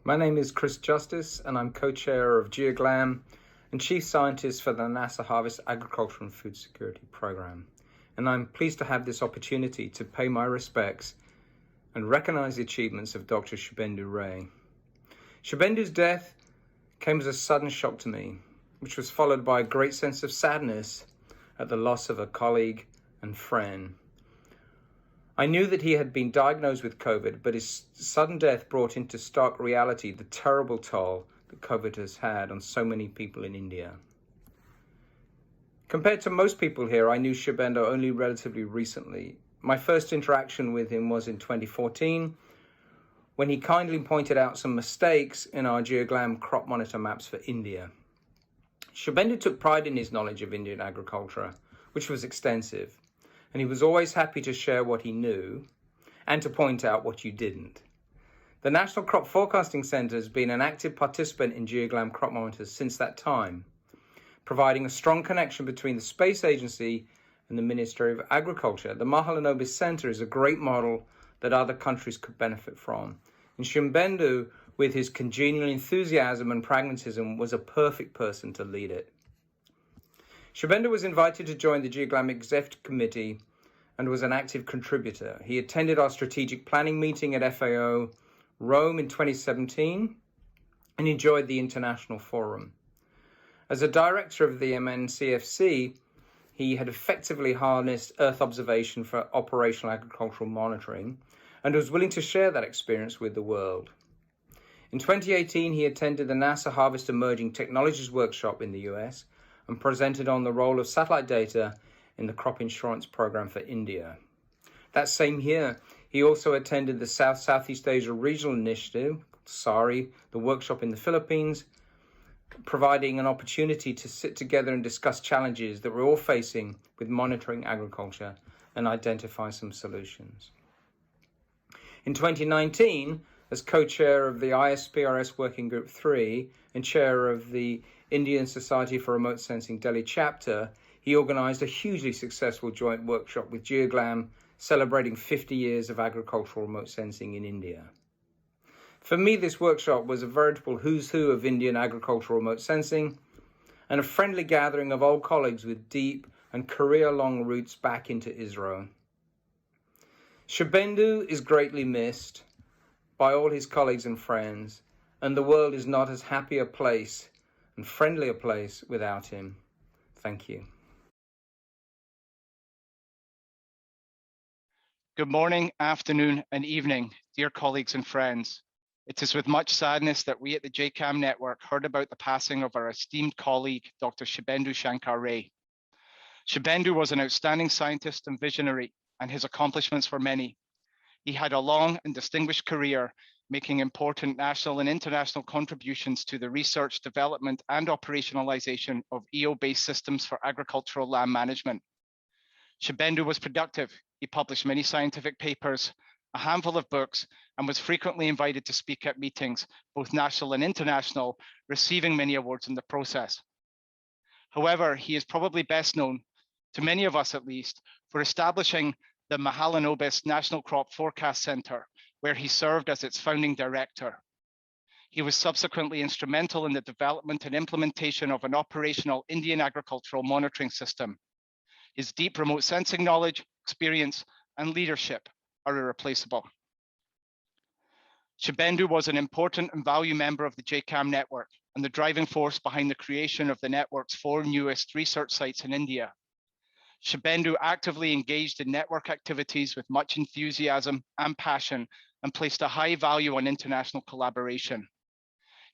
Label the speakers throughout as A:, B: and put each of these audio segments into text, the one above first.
A: My name is Chris Justice, and I'm co-chair of GeoGLAM and chief scientist for the NASA Harvest Agriculture and Food Security Program. And I'm pleased to have this opportunity to pay my respects and recognize the achievements of Dr. Shibendu Ray. Shibendu's death came as a sudden shock to me, which was followed by a great sense of sadness at the loss of a colleague and friend. I knew that he had been diagnosed with COVID, but his sudden death brought into stark reality the terrible toll that COVID has had on so many people in India. Compared to most people here, I knew Shibendu only relatively recently. My first interaction with him was in 2014, when he kindly pointed out some mistakes in our GeoGLAM crop monitor maps for India. Shibendu took pride in his knowledge of Indian agriculture, which was extensive, and he was always happy to share what he knew and to point out what you didn't. The National Crop Forecasting Centre has been an active participant in GeoGLAM crop monitors since that time, providing a strong connection between the Space Agency and the Ministry of Agriculture. The Mahalanobis Centre is a great model that other countries could benefit from. And Shibendu, with his congenial enthusiasm and pragmatism, was a perfect person to lead it. Shibendu was invited to join the GeoGLAM Executive Committee and was an active contributor. He attended our strategic planning meeting at FAO Rome in 2017 and enjoyed the international forum. As a director of the MNCFC, he had effectively harnessed Earth observation for operational agricultural monitoring and was willing to share that experience with the world. In 2018, he attended the NASA Harvest Emerging Technologies Workshop in the US and presented on the role of satellite data in the crop insurance program for India. That same year, he also attended the Southeast Asia Regional Initiative, SARI, the workshop in the Philippines, providing an opportunity to sit together and discuss challenges that we're all facing with monitoring agriculture and identify some solutions. In 2019, as co-chair of the ISPRS Working Group 3 and chair of the Indian Society for Remote Sensing Delhi chapter, he organized a hugely successful joint workshop with GeoGLAM celebrating 50 years of agricultural remote sensing in India. For me, this workshop was a veritable who's who of Indian agricultural remote sensing and a friendly gathering of old colleagues with deep and career-long roots back into Israel. Shibendu is greatly missed by all his colleagues and friends, and the world is not as happy a place and friendly a place without him. Thank you.
B: Good morning, afternoon, and evening, dear colleagues and friends. It is with much sadness that we at the JCAM network heard about the passing of our esteemed colleague, Dr. Shibendu Shankar Ray. Shibendu was an outstanding scientist and visionary, and his accomplishments were many. He had a long and distinguished career, making important national and international contributions to the research, development, and operationalization of EO-based systems for agricultural land management. Shibendu was productive. He published many scientific papers, a handful of books, and was frequently invited to speak at meetings, both national and international, receiving many awards in the process. However, he is probably best known, to many of us at least, for establishing the Mahalanobis National Crop Forecast Center, where he served as its founding director. He was subsequently instrumental in the development and implementation of an operational Indian agricultural monitoring system. His deep remote sensing knowledge, experience, and leadership are irreplaceable. Shibendu was an important and valued member of the JCAM network and the driving force behind the creation of the network's 4 newest research sites in India. Shibendu actively engaged in network activities with much enthusiasm and passion and placed a high value on international collaboration.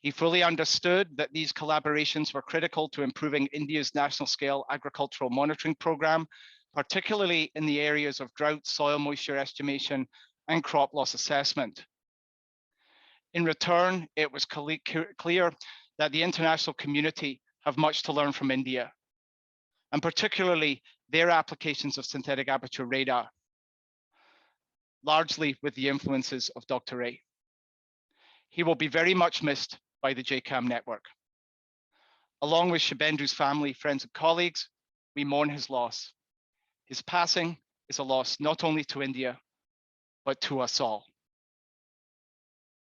B: He fully understood that these collaborations were critical to improving India's national scale agricultural monitoring program, particularly in the areas of drought, soil moisture estimation, and crop loss assessment. In return, it was clear that the international community have much to learn from India, and particularly their applications of synthetic aperture radar, largely with the influences of Dr. Ray. He will be very much missed by the JCAM network. Along with Shibendu's family, friends, and colleagues, we mourn his loss. His passing is a loss not only to India, but to us all.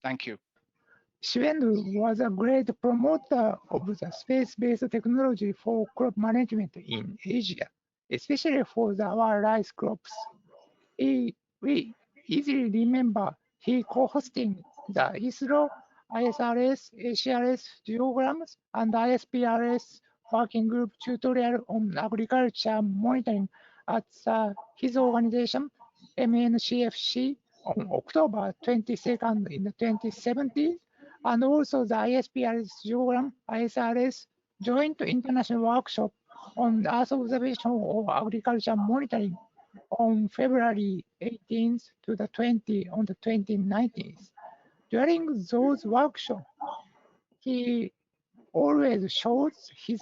B: Thank you.
C: Shibendu was a great promoter of the space-based technology for crop management in Asia, especially for our rice crops. We easily remember he co-hosting the ISRO, ISRS, ACRS geograms, and ISPRS working group tutorial on agriculture monitoring at his organization, MNCFC, on October 22nd in 2017, and also the ISPRS geogram, ISRS joint international workshop on Earth observation of agriculture monitoring on February 18th to the 20th on the 2019. During those workshops, he always shows his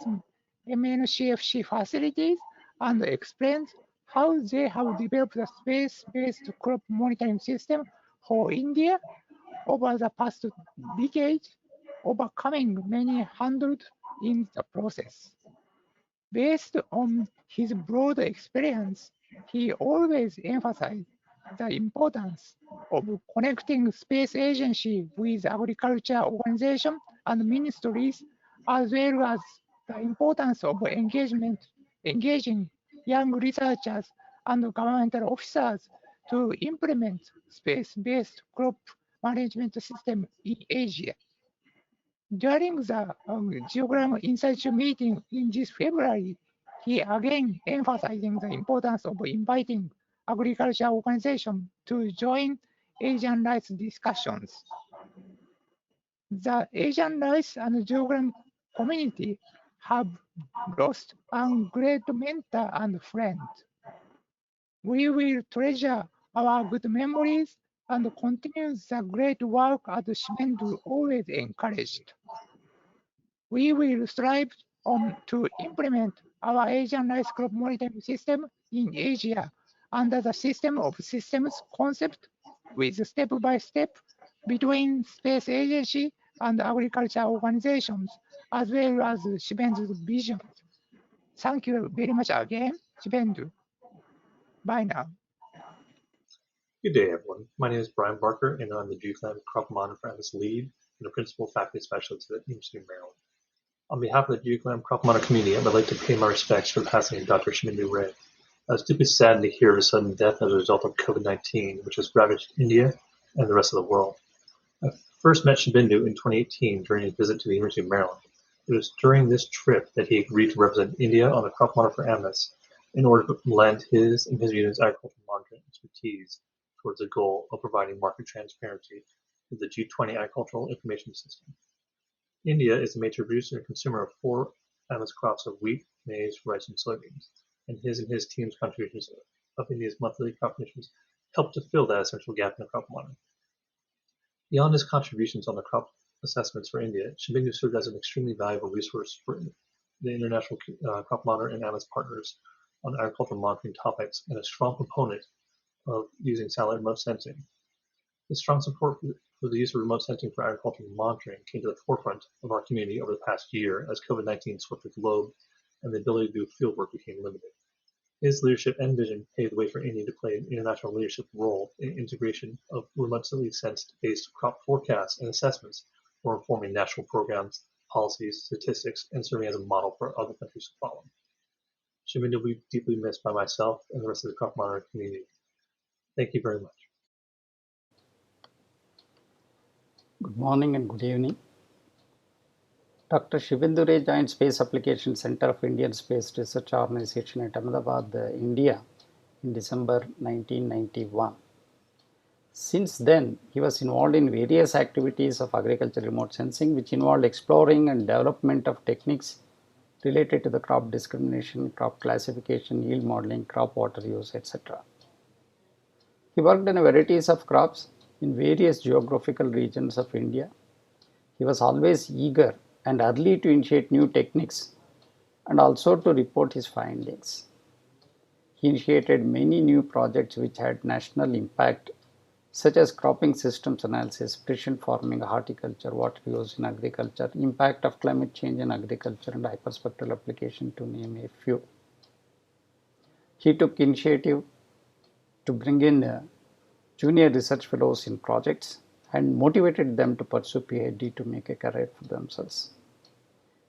C: MNCFC facilities and explains how they have developed a space-based crop monitoring system for India over the past decade, overcoming many hurdles in the process. Based on his broad experience, he always emphasized the importance of connecting space agency with agriculture organizations and ministries, as well as the importance of engaging young researchers and governmental officers to implement space-based crop management system in Asia. During the Geogram Institute meeting in this February, he again emphasizing the importance of inviting agriculture organizations to join Asian rights discussions. The Asian rights and Geogram community have lost a great mentor and friend. We will treasure our good memories and continue the great work that Shibendu always encouraged. We will strive to implement our Asian rice crop monitoring system in Asia under the system of systems concept with step-by-step between space agency and agriculture organizations, as well as Shibendu's vision. Thank you very much again, Shibendu. Bye now.
D: Good day, everyone. My name is Brian Barker, and I'm the GFAM Crop Monitor Analyst Lead and a Principal Faculty Specialist at University of Maryland. On behalf of the GFAM Crop Monitor community, I would like to pay my respects for the passing of Dr. Shibendu Ray. I was deeply saddened to hear of his sudden death as a result of COVID-19, which has ravaged India and the rest of the world. I first met Shibendu in 2018 during a visit to the University of Maryland. It was during this trip that he agreed to represent India on the Crop Monitor for AMNIS in order to lend his and his unit's agricultural monitoring expertise towards the goal of providing market transparency with the G20 agricultural information system. India is a major producer and consumer of 4 AMNIS crops of wheat, maize, rice, and soybeans, and his team's contributions of India's monthly crop emissions helped to fill that essential gap in the crop monitoring. Beyond his contributions on the crop assessments for India, Shibendu served as an extremely valuable resource for the international crop monitor and AMNIS partners on agricultural monitoring topics and a strong proponent of using satellite remote sensing. His strong support for the use of remote sensing for agricultural monitoring came to the forefront of our community over the past year as COVID-19 swept the globe and the ability to do fieldwork became limited. His leadership and vision paved the way for India to play an international leadership role in integration of remotely sensed-based crop forecasts and assessments for informing national programs, policies, statistics, and serving as a model for other countries to follow. Shibendu will be deeply missed by myself and the rest of the crop monitor community. Thank you very much.
E: Good morning and good evening. Dr. Shibendu Ray joined Space Application Center of Indian Space Research Organization at Ahmedabad, India in December 1991. Since then, he was involved in various activities of agriculture remote sensing, which involved exploring and development of techniques related to the crop discrimination, crop classification, yield modeling, crop water use, etc. He worked on varieties of crops in various geographical regions of India. He was always eager and early to initiate new techniques and also to report his findings. He initiated many new projects which had national impact, such as cropping systems analysis, precision farming, horticulture, water use in agriculture, impact of climate change in agriculture, and hyperspectral application, to name a few. He took initiative to bring in junior research fellows in projects and motivated them to pursue PhD to make a career for themselves.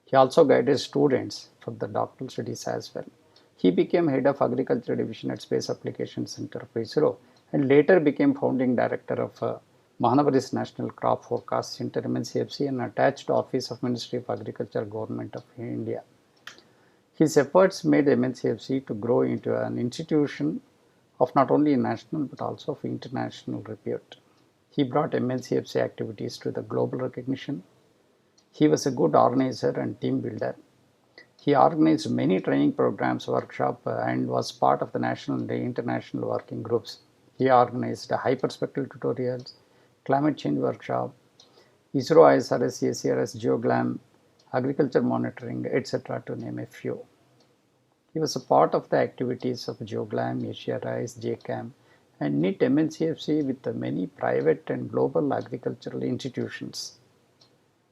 E: He also guided students for the doctoral studies as well. He became head of Agriculture Division at Space Applications Center of ISRO and later became founding director of Mahanavaris National Crop Forecast Center MNCFC and attached office of Ministry of Agriculture, Government of India. His efforts made MNCFC to grow into an institution of not only national but also of international repute. He brought MNCFC activities to the global recognition. He was a good organizer and team builder. He organized many training programs, workshops, and was part of the national and international working groups. He organized hyperspectral tutorials, climate change workshop, ISRO ISRS, ACRS, GeoGLAM, agriculture monitoring, etc. to name a few. He was a part of the activities of GeoGLAM, ACRS, JCAM, and knit MNCFC with many private and global agricultural institutions.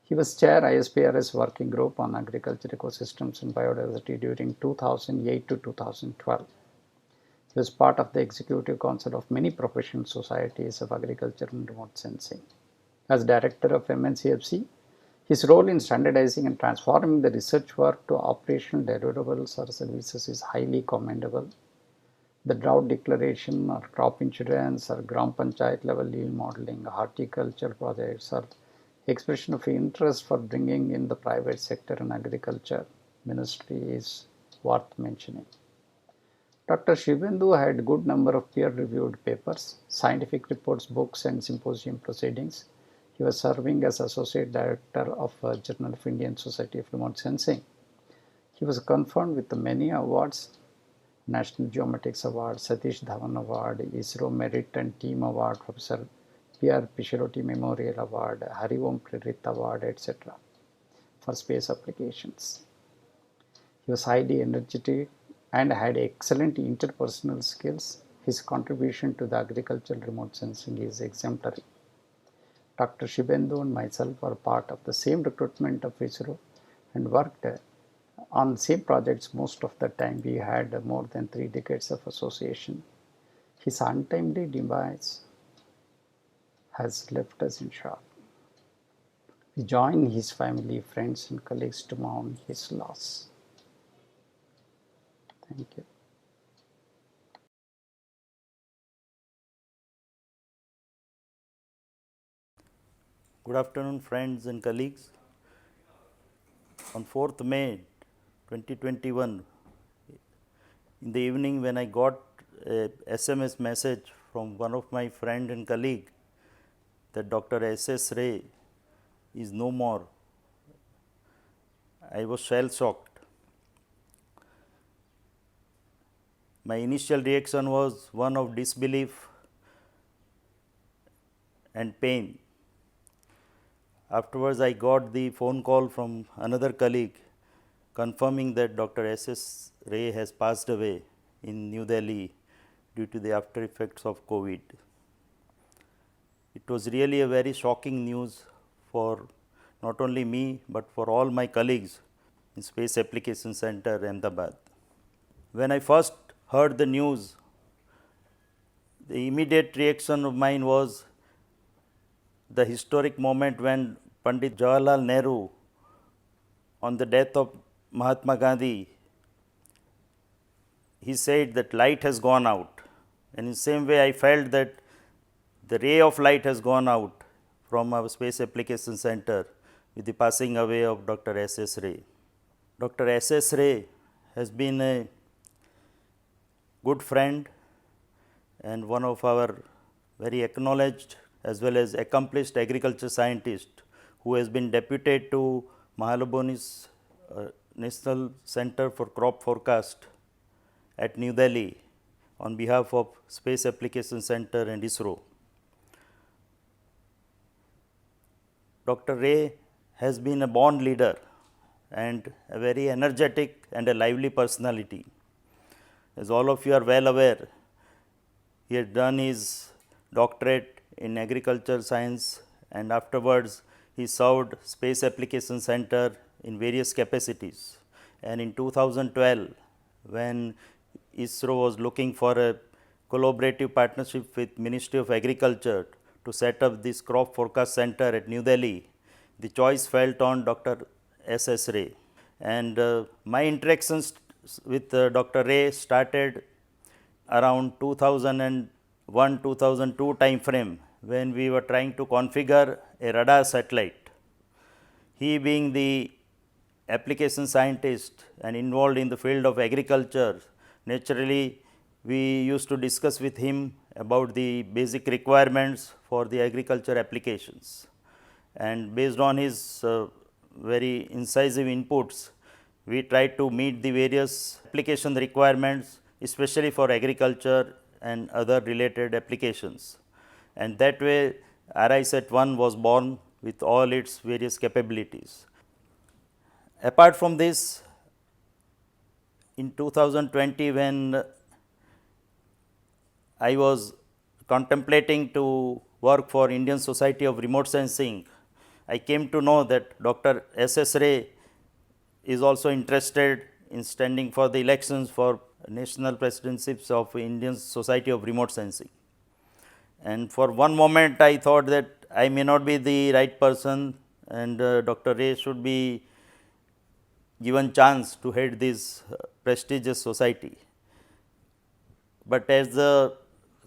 E: He was chair ISPRS working group on agriculture ecosystems and biodiversity during 2008 to 2012. He was part of the executive council of many professional societies of agriculture and remote sensing. As director of MNCFC, his role in standardizing and transforming the research work to operational deliverables or services is highly commendable. The drought declaration or crop insurance or Gram Panchayat level yield modeling, horticulture projects or expression of interest for bringing in the private sector in agriculture ministry is worth mentioning. Dr. Shibendu had a good number of peer-reviewed papers, scientific reports, books and symposium proceedings. He was serving as Associate Director of Journal of Indian Society of Remote Sensing. He was conferred with many awards, National Geomatics Award, Satish Dhawan Award, ISRO Merit and Team Award, Professor P.R. Pishirotti Memorial Award, Hari Om Prerit Award, etc. for space applications. He was highly energetic and had excellent interpersonal skills. His contribution to the agricultural remote sensing is exemplary. Dr. Shibendu and myself were part of the same recruitment of ISRO and worked on same projects most of the time. We had more than 3 decades of association. His untimely demise has left us in shock. We join his family, friends and colleagues to mourn his loss. Thank you.
F: Good afternoon, friends and colleagues. On 4th May 2021, in the evening when I got a SMS message from one of my friend and colleague that Dr. S.S. Ray is no more, I was shell-shocked. My initial reaction was one of disbelief and pain. Afterwards, I got the phone call from another colleague confirming that Dr. S.S. Ray has passed away in New Delhi due to the after effects of COVID. It was really a very shocking news for not only me, but for all my colleagues in Space Application Center, Ahmedabad. When I first heard the news, the immediate reaction of mine was the historic moment when Pandit Jawaharlal Nehru, on the death of Mahatma Gandhi, he said that light has gone out, and in the same way I felt that the ray of light has gone out from our Space Application Center with the passing away of Dr. S.S. Ray. Dr. S.S. Ray has been a good friend and one of our very acknowledged as well as accomplished agriculture scientist who has been deputed to Mahalaboni's National Center for Crop Forecast at New Delhi on behalf of Space Application Center and ISRO. Dr. Ray has been a born leader and a very energetic and a lively personality. As all of you are well aware, he had done his doctorate in agriculture science and afterwards he served Space Application Center in various capacities. And in 2012, when ISRO was looking for a collaborative partnership with Ministry of Agriculture to set up this crop forecast center at New Delhi, the choice fell on Dr. S.S. Ray. And my interactions with Dr. Ray started around 2001-2002 time frame, when we were trying to configure a radar satellite. He being the application scientist and involved in the field of agriculture, naturally we used to discuss with him about the basic requirements for the agriculture applications. And based on his very incisive inputs, we tried to meet the various application requirements, especially for agriculture and other related applications. And that way RISAT-1 was born with all its various capabilities. Apart from this, in 2020, when I was contemplating to work for Indian Society of Remote Sensing, I came to know that Dr. S.S. Ray is also interested in standing for the elections for national presidencies of Indian Society of Remote Sensing. And for one moment I thought that I may not be the right person, and Dr. Ray should be given chance to head this prestigious society. But as the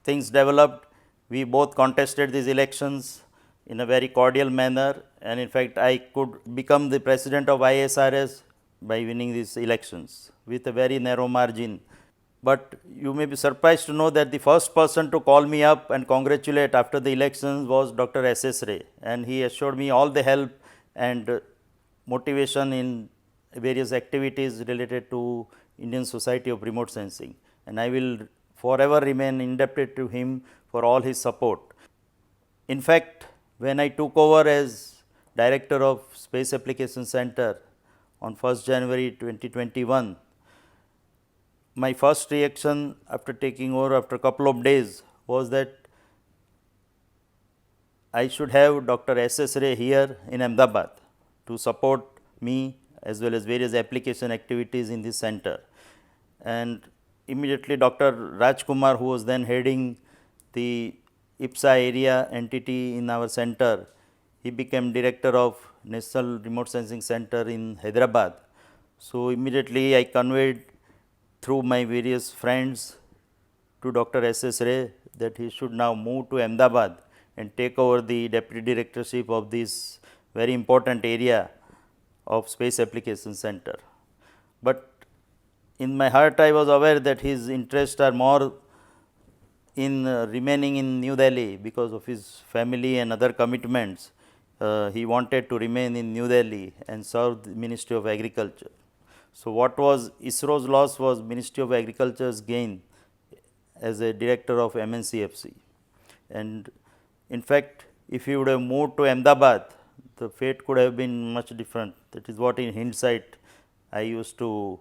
F: things developed, we both contested these elections in a very cordial manner, and in fact I could become the president of ISRS by winning these elections with a very narrow margin. But you may be surprised to know that the first person to call me up and congratulate after the elections was Dr. S.S. Ray, and he assured me all the help and motivation in various activities related to Indian Society of Remote Sensing, and I will forever remain indebted to him for all his support. In fact, when I took over as Director of Space Application Center on 1st January 2021, my first reaction after taking over after a couple of days was that I should have Dr. S.S. Ray here in Ahmedabad to support me as well as various application activities in this center. And immediately Dr. Rajkumar, who was then heading the IPSA area entity in our center, he became director of National Remote Sensing Center in Hyderabad. So immediately I conveyed through my various friends to Dr. S.S. Ray that he should now move to Ahmedabad and take over the deputy directorship of this very important area of Space Application Center. But in my heart I was aware that his interests are more in remaining in New Delhi because of his family and other commitments. He wanted to remain in New Delhi and serve the Ministry of Agriculture. So what was ISRO's loss was Ministry of Agriculture's gain as a director of MNCFC. And in fact, if he would have moved to Ahmedabad, the fate could have been much different. That is what in hindsight I used to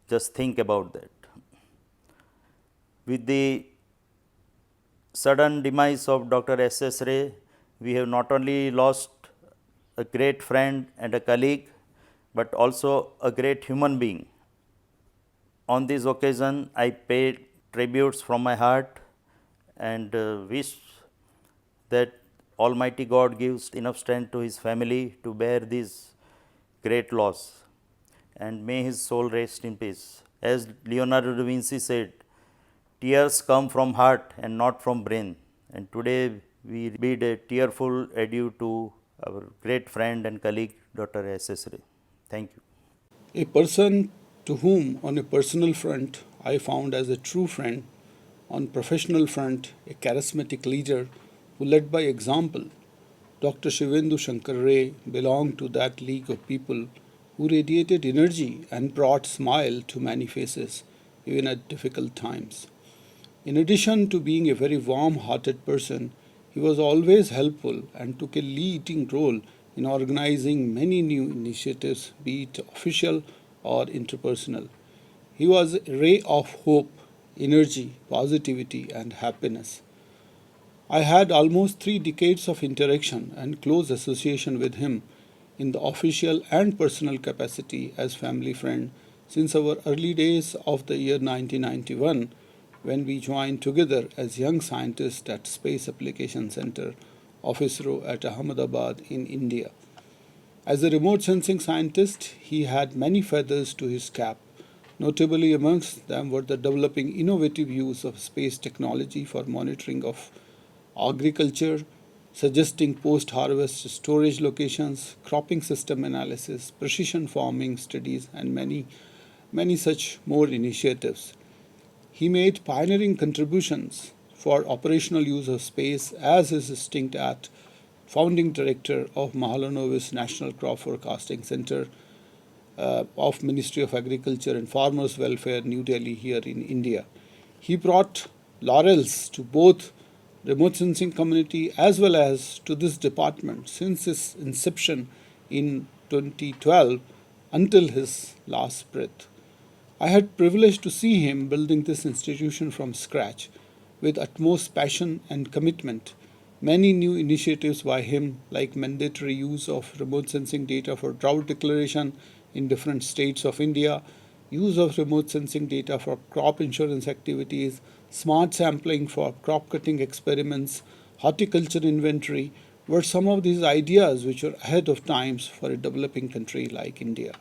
F: just think about that. With the sudden demise of Dr. S.S. Ray, we have not only lost a great friend and a colleague, but also a great human being. On this occasion, I paid tributes from my heart and wish that Almighty God gives enough strength to his family to bear this great loss, and may his soul rest in peace. As Leonardo da Vinci said, tears come from heart and not from brain, and today we bid a tearful adieu to our great friend and colleague Dr. S.S. Ray. Thank you.
G: A person to whom on a personal front I found as a true friend, on professional front a charismatic leader who led by example, Dr. Shibendu Ray belonged to that league of people who radiated energy and brought smile to many faces even at difficult times. In addition to being a very warm-hearted person, he was always helpful and took a leading role in organizing many new initiatives, be it official or interpersonal. He was a ray of hope, energy, positivity, and happiness. I had almost 3 decades of interaction and close association with him in the official and personal capacity as family friend since our early days of the year 1991, when we joined together as young scientists at Space Application Center of ISRO at Ahmedabad in India. As a remote sensing scientist, he had many feathers to his cap. Notably amongst them were the developing innovative use of space technology for monitoring of agriculture, suggesting post-harvest storage locations, cropping system analysis, precision farming studies, and many such more initiatives. He made pioneering contributions for operational use of space as his distinct at founding director of Mahalanobis National Crop Forecasting Center of Ministry of Agriculture and Farmers Welfare, New Delhi, here in India. He brought laurels to both remote sensing community as well as to this department since its inception in 2012 until his last breath. I had privilege to see him building this institution from scratch with utmost passion and commitment. Many new initiatives by him, like mandatory use of remote sensing data for drought declaration in different states of India, use of remote sensing data for crop insurance activities, smart sampling for crop cutting experiments, horticulture inventory, were some of these ideas which were ahead of times for a developing country like India.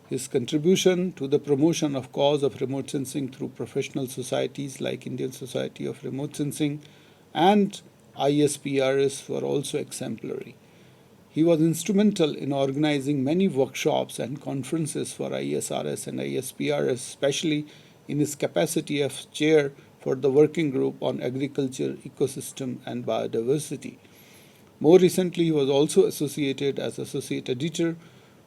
G: His contribution to the promotion of cause of remote sensing through professional societies like Indian Society of Remote Sensing and ISPRS were also exemplary. He was instrumental in organizing many workshops and conferences for ISRS and ISPRS, especially in his capacity as chair for the working group on agriculture, ecosystem, and biodiversity. More recently, he was also associated as associate editor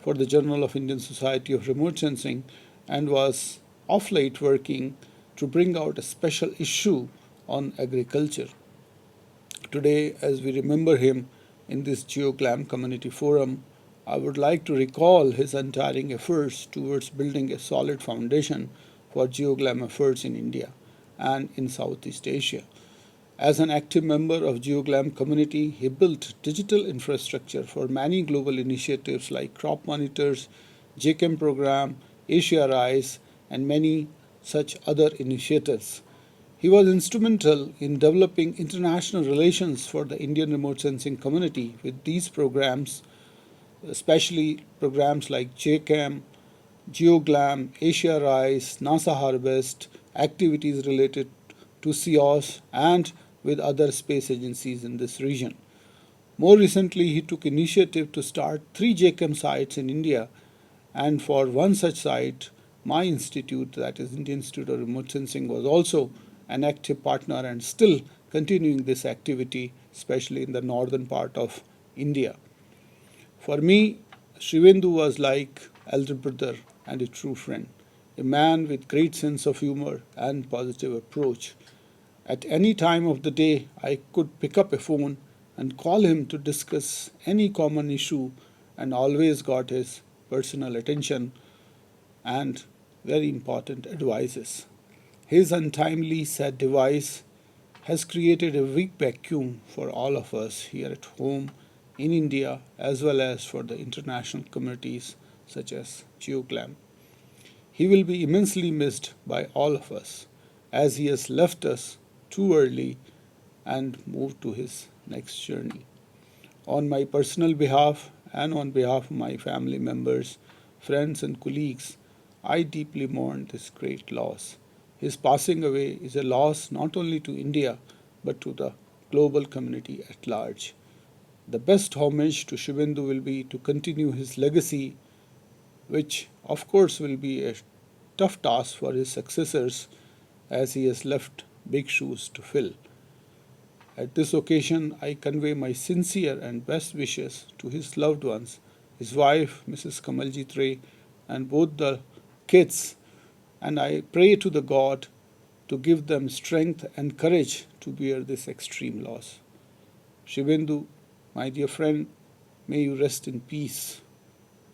G: for the Journal of Indian Society of Remote Sensing and was of late working to bring out a special issue on agriculture. Today, as we remember him in this GeoGlam Community Forum, I would like to recall his untiring efforts towards building a solid foundation for GeoGlam efforts in India and in Southeast Asia. As an active member of GeoGlam community, he built digital infrastructure for many global initiatives like Crop Monitors, JChem program, Asia Rise, and many such other initiatives. He was instrumental in developing international relations for the Indian remote sensing community with these programs, especially programs like JChem, GeoGlam, Asia Rise, NASA Harvest, activities related to CEOS, and with other space agencies in this region. More recently, he took initiative to start 3 JChem sites in India, and for one such site, my institute, that is Indian Institute of Remote Sensing, was also an active partner and still continuing this activity, especially in the northern part of India. For me, Shibendu was like elder brother and a true friend, a man with great sense of humor and positive approach. At any time of the day, I could pick up a phone and call him to discuss any common issue and always got his personal attention and very important advices. His untimely sad demise has created a big vacuum for all of us here at home in India as well as for the international communities such as GeoGlam. He will be immensely missed by all of us as he has left us too early and moved to his next journey. On my personal behalf and on behalf of my family members, friends and colleagues, I deeply mourn this great loss. His passing away is a loss not only to India but to the global community at large. The best homage to Shibendu will be to continue his legacy, which of course will be a tough task for his successors as he has left big shoes to fill. At this occasion, I convey my sincere and best wishes to his loved ones, his wife, Mrs. Kamaljit Ray, and both the kids, and I pray to the God to give them strength and courage to bear this extreme loss. Shibendu, my dear friend, may you rest in peace.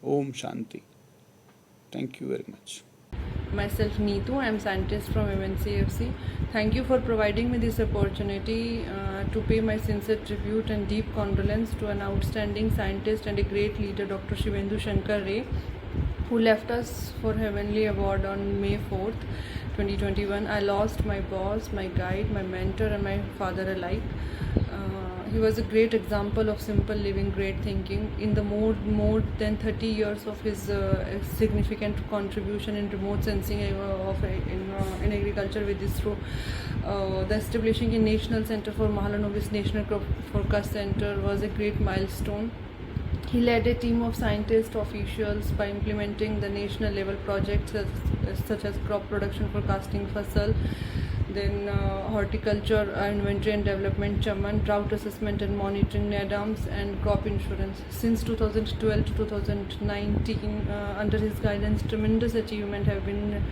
G: Om Shanti. Thank you very much.
H: Myself Neetu, I am scientist from MNCFC. Thank you for providing me this opportunity to pay my sincere tribute and deep condolence to an outstanding scientist and a great leader, Dr. Shibendu Shankar Ray, who left us for Heavenly Award on May 4th. 2021. I lost my boss, my guide, my mentor, and my father alike. He was a great example of simple living, great thinking. In the more than 30 years of his significant contribution in remote sensing in agriculture with ISRO, the establishing a National Center for Mahalanobis National Crop Forecast Center was a great milestone. He led a team of scientists, officials by implementing the national level projects such as crop production forecasting, fasal, then horticulture, inventory and development, chaman, drought assessment and monitoring, NADAMS, and crop insurance. Since 2012 to 2019, under his guidance, tremendous achievement have been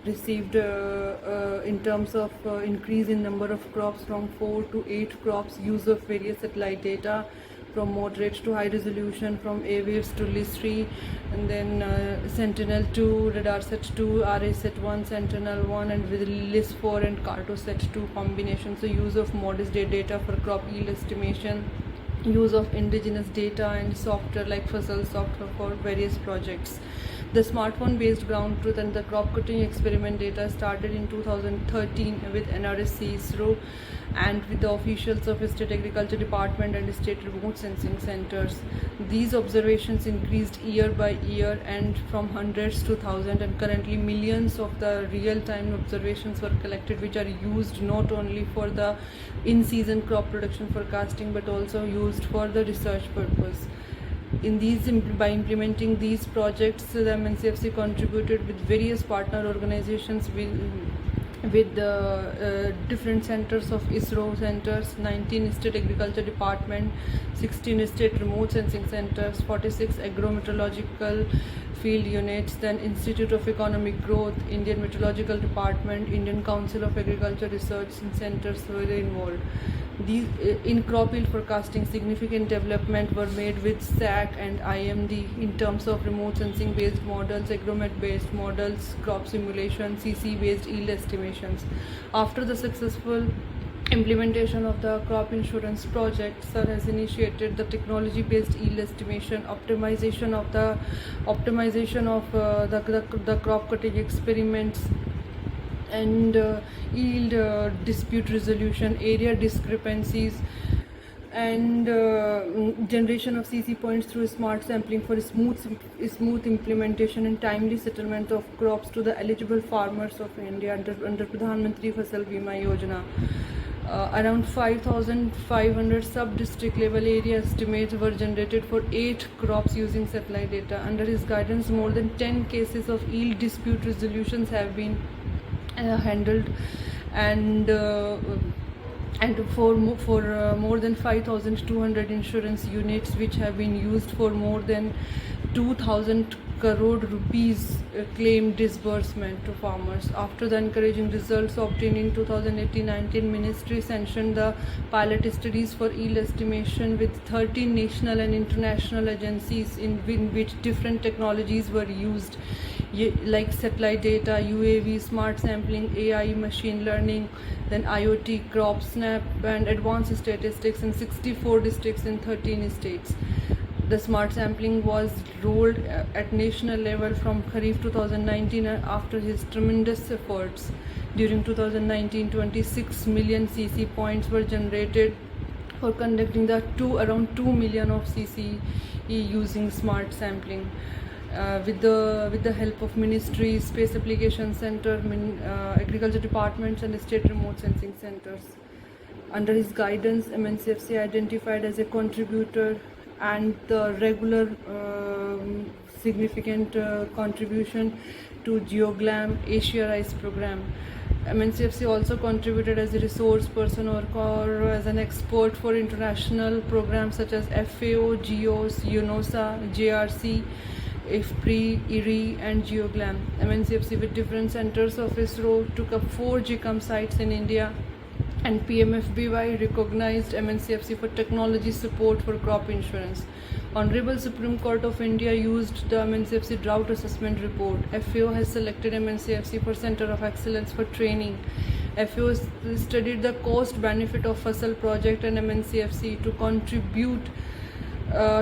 H: received in terms of increase in number of crops from 4 to 8 crops, use of various satellite data, from moderate to high resolution, from AWAVS to LIS3, and then Sentinel-2, RadarSat-2, RASat-1, Sentinel-1, and with LIS4 and CartoSat-2 combination. So use of modest data for crop yield estimation, use of indigenous data and software like Fasal software for various projects. The smartphone-based ground truth and the crop cutting experiment data started in 2013 with NRSC, ISRO, and with the officials of State Agriculture Department and State Remote Sensing Centers. These observations increased year by year and from hundreds to thousands, and currently millions of the real-time observations were collected, which are used not only for the in-season crop production forecasting but also used for the research purpose. By implementing these projects, the MNCFC contributed with various partner organizations with the different centers of ISRO centers, 19 State Agriculture Department, 16 State Remote Sensing Centers, 46 Agro-Meteorological Field Units, then Institute of Economic Growth, Indian Meteorological Department, Indian Council of Agriculture Research Centers were involved. These in crop yield forecasting, significant development were made with SAC and IMD in terms of remote sensing based models, agromet based models, crop simulation, CC based yield estimations. After the successful implementation of the crop insurance project, Sir has initiated the technology based yield estimation, optimization of the crop cutting experiments, and yield dispute resolution, area discrepancies, and generation of CC points through smart sampling for smooth implementation and timely settlement of crops to the eligible farmers of India under Pradhan Mantri Fasal Bima Yojana. Around 5,500 sub-district level area estimates were generated for 8 crops using satellite data. Under his guidance, more than 10 cases of yield dispute resolutions have been handled, and for more than 5,200 insurance units, which have been used for more than 2,000 crore rupees claim disbursement to farmers. After the encouraging results obtained in 2018-19, Ministry sanctioned the pilot studies for yield estimation with 13 national and international agencies in which different technologies were used, like satellite data, UAV, smart sampling, AI, machine learning, then IoT, crop snap, and advanced statistics in 64 districts in 13 states. The smart sampling was rolled at national level from Kharif 2019, and after his tremendous efforts during 2019, 26 million CC points were generated for conducting the around 2 million of CC using smart sampling. With the help of ministries, space application center, agriculture departments, and state remote sensing centers. Under his guidance, MNCFC identified as a contributor and the regular significant contribution to GeoGlam Asia Rice program. MNCFC also contributed as a resource person or as an expert for international programs such as FAO, GEOS, UNOSA, JRC, IFPRI, IRI, and GeoGlam. MNCFC with different centers of ISRO took up 4 GCAM sites in India, and PMFBY recognized MNCFC for technology support for crop insurance. Honorable Supreme Court of India used the MNCFC drought assessment report. FAO has selected MNCFC for Center of Excellence for training. FAO studied the cost benefit of Fasal project and MNCFC to contribute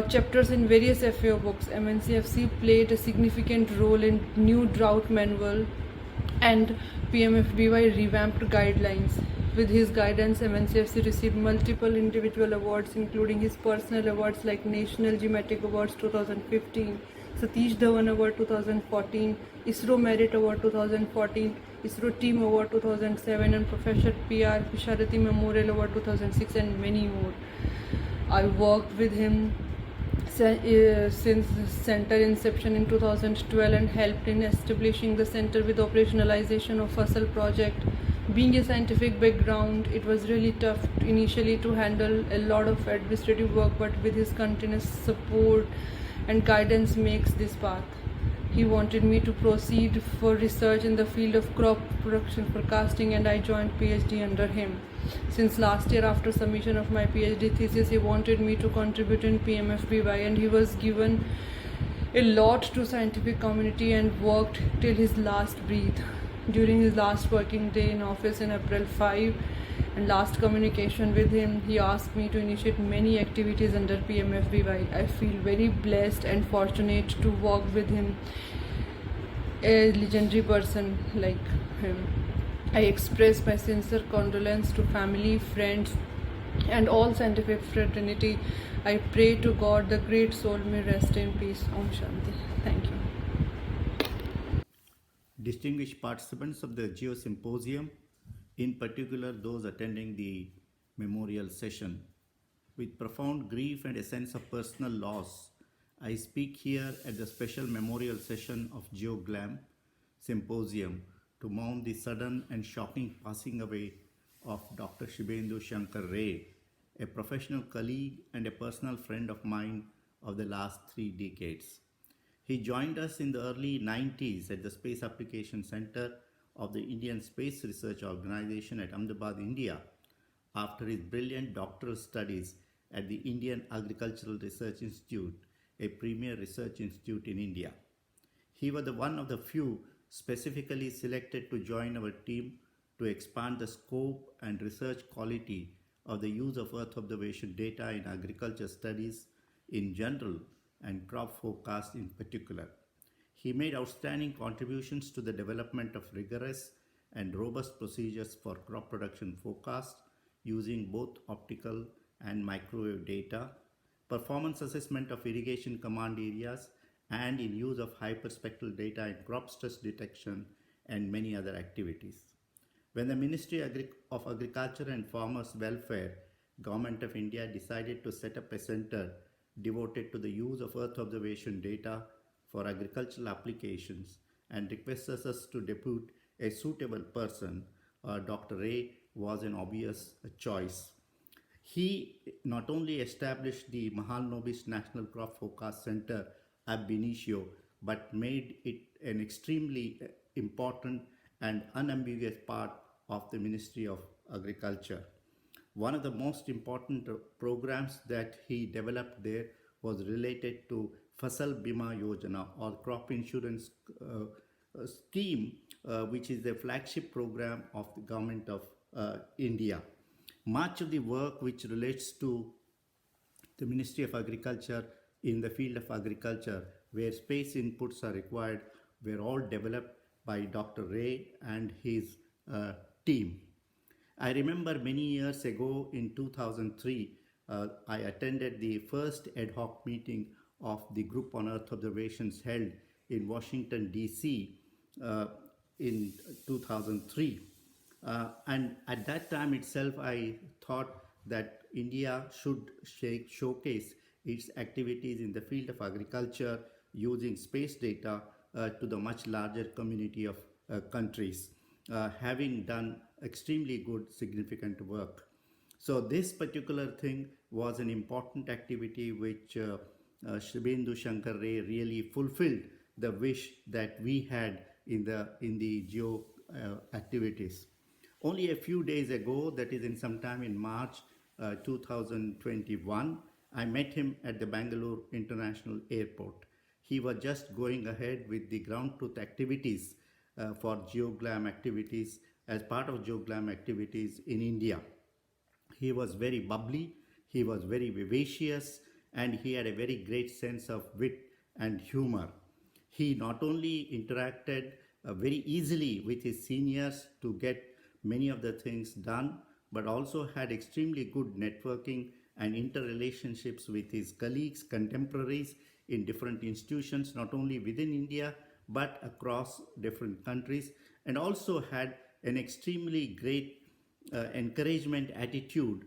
H: chapters in various FAO books. MNCFC played a significant role in new drought manual and PMFBY revamped guidelines. With his guidance, MNCFC received multiple individual awards, including his personal awards like National Geometric Awards 2015, Satish Dhawan Award 2014, ISRO Merit Award 2014, ISRO Team Award 2007, and Professor PR Pisharati Memorial Award 2006, and many more. I worked with him since the center inception in 2012 and helped in establishing the center with operationalization of FASL project. Being a scientific background, it was really tough initially to handle a lot of administrative work, but with his continuous support and guidance makes this path. He wanted me to proceed for research in the field of crop production forecasting, and I joined PhD under him. Since last year, after submission of my PhD thesis, he wanted me to contribute in PMFBY, and he was given a lot to scientific community and worked till his last breath. During his last working day in office in April 5 and last communication with him, he asked me to initiate many activities under PMFBY. I feel very blessed and fortunate to work with him, a legendary person like him. I express my sincere condolence to family, friends, and all scientific fraternity. I pray to God the great soul may rest in peace. Om Shanti. Thank you.
F: Distinguished participants of the Geo Symposium, in particular those attending the memorial session, with profound grief and a sense of personal loss, I speak here at the special memorial session of GeoGlam Symposium to mourn the sudden and shocking passing away of Dr. Shibendu Ray, a professional colleague and a personal friend of mine of the last 3 decades. He joined us in the early 90s at the Space Application Center of the Indian Space Research Organization at Ahmedabad, India, after his brilliant doctoral studies at the Indian Agricultural Research Institute, a premier research institute in India. He was one of the few specifically selected to join our team to expand the scope and research quality of the use of Earth observation data in agriculture studies in general and crop forecast in particular. He made outstanding contributions to the development of rigorous and robust procedures for crop production forecast using both optical and microwave data, performance assessment of irrigation command areas, and in use of hyperspectral data in crop stress detection, and many other activities. When the Ministry of Agriculture and Farmers Welfare, Government of India, decided to set up a center devoted to the use of Earth observation data for agricultural applications and requested us to depute a suitable person, Dr. Ray was an obvious choice. He not only established the Mahalanobis National Crop Forecast Center ab initio, but made it an extremely important and unambiguous part of the Ministry of Agriculture. One of the most important programs that he developed there was related to Fasal Bima Yojana, or crop insurance scheme, which is the flagship program of the government of India. Much of the work which relates to the Ministry of Agriculture in the field of agriculture, where space inputs are required, were all developed by Dr. Ray and his team. I remember many years ago in 2003, I attended the first ad hoc meeting of the Group on Earth Observations held in Washington, D.C. In 2003. And at that time itself, I thought that India should showcase its activities in the field of agriculture using space data to the much larger community of countries, having done extremely good, significant work. So this particular thing was an important activity which Shibendu Shankar Ray really fulfilled the wish that we had in the geo activities. Only a few days ago, that is in sometime in March 2021, I met him at the Bangalore International Airport. He was just going ahead with the ground truth activities for GeoGlam activities as part of GeoGlam activities in India. He was very bubbly, he was very vivacious, and he had a very great sense of wit and humor. He not only interacted very easily with his seniors to get many of the things done, but also had extremely good networking and interrelationships with his colleagues, contemporaries in different institutions, not only within India, but across different countries, and also had an extremely great encouragement attitude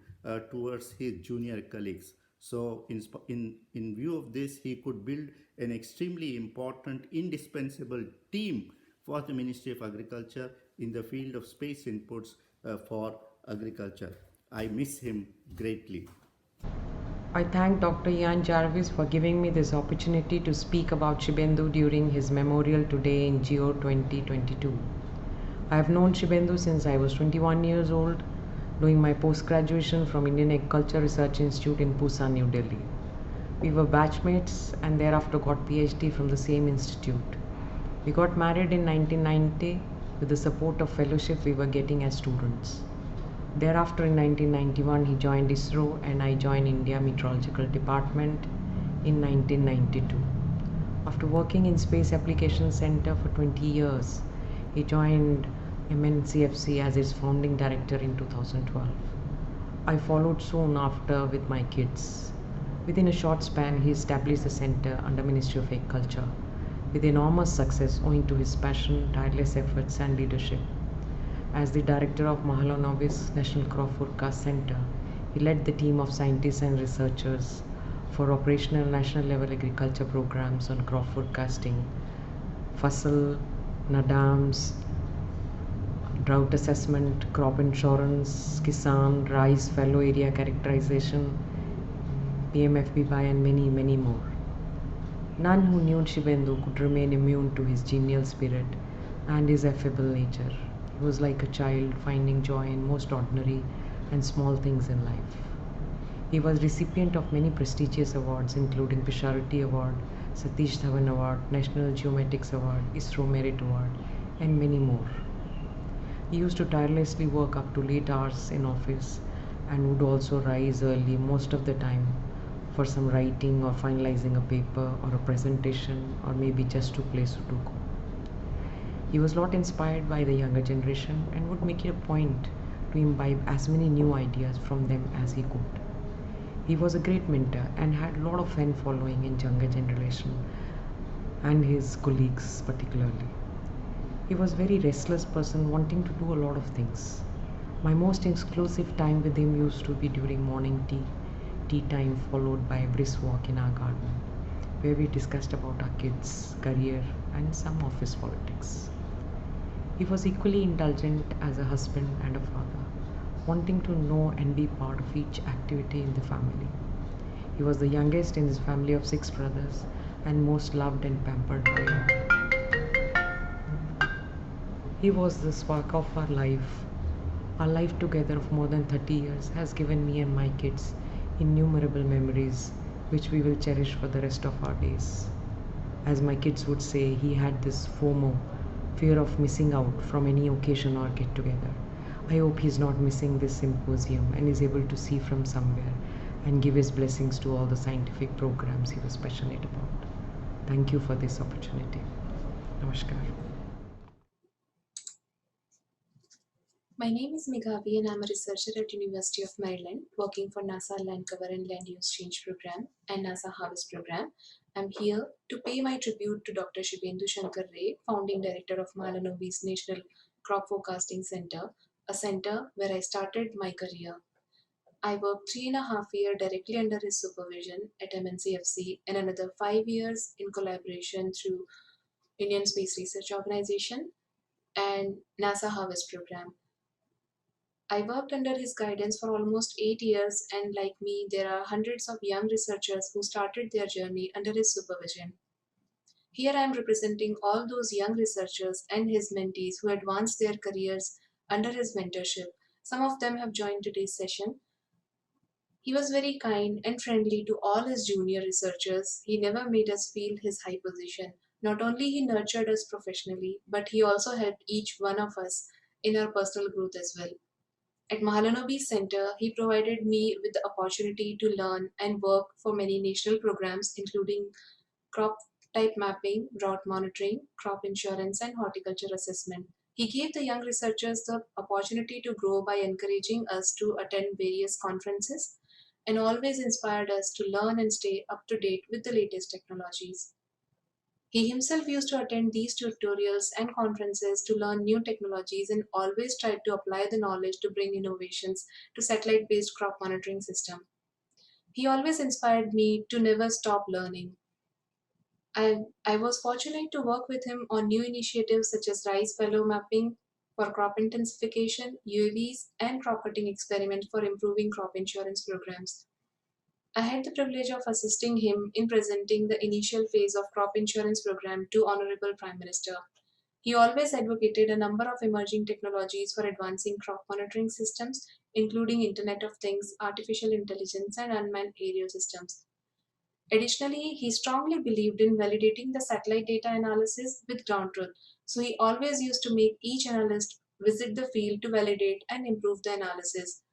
F: towards his junior colleagues. So, in view of this, he could build an extremely important, indispensable team for the Ministry of Agriculture in the field of space inputs for agriculture. I miss him greatly.
I: I thank Dr. Ian Jarvis for giving me this opportunity to speak about Shibendu during his memorial today in Geo 2022. I have known Shibendu since I was 21 years old, doing my post-graduation from Indian Agriculture Research Institute in Pusa, New Delhi. We were batchmates and thereafter got PhD from the same institute. We got married in 1990 with the support of fellowship we were getting as students. Thereafter in 1991 he joined ISRO and I joined India Meteorological Department in 1992. After working in Space Applications Center for 20 years, he joined MNCFC as its founding director in 2012. I followed soon after with my kids. Within a short span, he established the center under Ministry of Agriculture with enormous success owing to his passion, tireless efforts and leadership. As the director of Mahalanobis National Crop Forecast Center, he led the team of scientists and researchers for operational national level agriculture programs on crop forecasting, Fasal, NADAMS, drought assessment, crop insurance, Kisan, rice, fallow area characterization, PMFBY and many, many more. None who knew Shibendu could remain immune to his genial spirit and his affable nature. He was like a child finding joy in most ordinary and small things in life. He was recipient of many prestigious awards including Pisharati Award, Satish Dhawan Award, National Geomatics Award, ISRO Merit Award and many more. He used to tirelessly work up to late hours in office and would also rise early most of the time for some writing or finalizing a paper or a presentation or maybe just to play Sudoku. He was a lot inspired by the younger generation and would make it a point to imbibe as many new ideas from them as he could. He was a great mentor and had a lot of fan following in younger generation and his colleagues particularly. He was a very restless person wanting to do a lot of things. My most exclusive time with him used to be during morning tea time followed by a brisk walk in our garden, where we discussed about our kids, career and some office politics. He was equally indulgent as a husband and a father, wanting to know and be part of each activity in the family. He was the youngest in his family of 6 brothers and most loved and pampered by all. He was the spark of our life. Our life together of more than 30 years has given me and my kids innumerable memories which we will cherish for the rest of our days. As my kids would say, he had this FOMO, fear of missing out from any occasion or get together. I hope he's not missing this symposium and is able to see from somewhere and give his blessings to all the scientific programs he was passionate about. Thank you for this opportunity. Namaskar.
J: My name is Meghavi and I'm a researcher at University of Maryland working for NASA Land Cover and Land Use Change Program and NASA Harvest Program. I'm here to pay my tribute to Dr. Shibendu Ray, founding director of Mahalanobis National Crop Forecasting Center, a center where I started my career. I worked 3.5 years directly under his supervision at MNCFC and another 5 years in collaboration through Indian Space Research Organization and NASA Harvest Program. I worked under his guidance for almost 8 years, and like me, there are hundreds of young researchers who started their journey under his supervision. Here I am representing all those young researchers and his mentees who advanced their careers under his mentorship. Some of them have joined today's session. He was very kind and friendly to all his junior researchers. He never made us feel his high position. Not only he nurtured us professionally, but he also helped each one of us in our personal growth as well. At Mahalanobis Center, he provided me with the opportunity to learn and work for many national programs, including crop type mapping, drought monitoring, crop insurance, and horticulture assessment. He gave the young researchers the opportunity to grow by encouraging us to attend various conferences and always inspired us to learn and stay up to date with the latest technologies. He himself used to attend these tutorials and conferences to learn new technologies and always tried to apply the knowledge to bring innovations to satellite-based crop monitoring system. He always inspired me to never stop learning. I was fortunate to work with him on new initiatives such as rice fallow mapping for crop intensification, UAVs, and crop cutting experiments for improving crop insurance programs. I had the privilege of assisting him in presenting the initial phase of crop insurance program to Honorable Prime Minister. He always advocated a number of emerging technologies for advancing crop monitoring systems, including Internet of Things, artificial intelligence, and unmanned aerial systems. Additionally, he strongly believed in validating the satellite data analysis with ground truth, so he always used to make each analyst visit the field to validate and improve the analysis.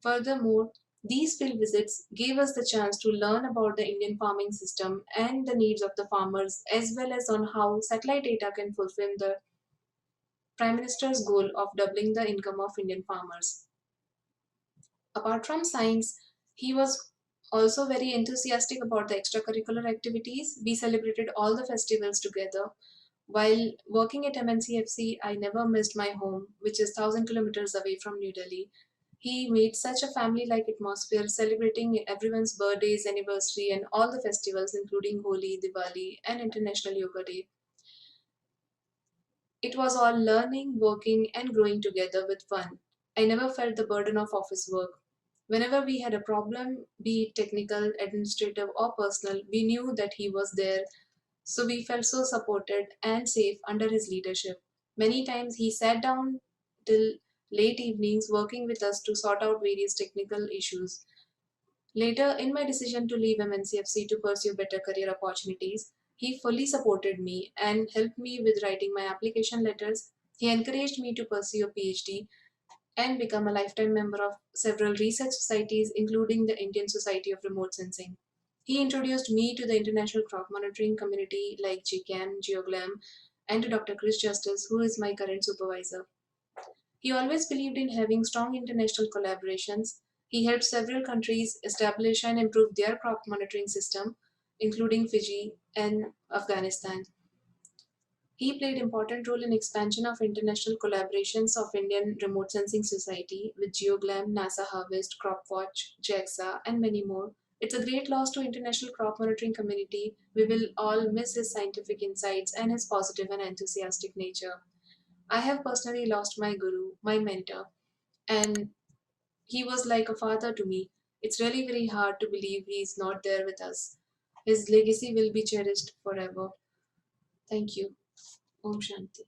J: Furthermore, these field visits gave us the chance to learn about the Indian farming system and the needs of the farmers, as well as on how satellite data can fulfill the Prime Minister's goal of doubling the income of Indian farmers. Apart from science, he was also very enthusiastic about the extracurricular activities. We celebrated all the festivals together. While working at MNCFC, I never missed my home, which is 1,000 kilometers away from New Delhi. He made such a family-like atmosphere, celebrating everyone's birthdays, anniversary, and all the festivals, including Holi, Diwali, and International Yoga Day. It was all learning, working, and growing together with fun. I never felt the burden of office work. Whenever we had a problem, be it technical, administrative, or personal, we knew that he was there, so we felt so supported and safe under his leadership. Many times he sat down till late evenings working with us to sort out various technical issues. Later, in my decision to leave MNCFC to pursue better career opportunities, he fully supported me and helped me with writing my application letters. He encouraged me to pursue a PhD and become a lifetime member of several research societies, including the Indian Society of Remote Sensing. He introduced me to the international crop monitoring community like GCAM, GeoGlam, and to Dr. Chris Justice, who is my current supervisor. He always believed in having strong international collaborations. He helped several countries establish and improve their crop monitoring system, including Fiji and Afghanistan. He played important role in expansion of international collaborations of Indian Remote Sensing Society with GeoGlam, NASA Harvest, CropWatch, JAXA, and many more. It's a great loss to international crop monitoring community. We will all miss his scientific insights and his positive and enthusiastic nature. I have personally lost my guru, my mentor, and he was like a father to me. It's really very hard to believe he is not there with us. His legacy will be cherished forever. Thank you. Om Shanti.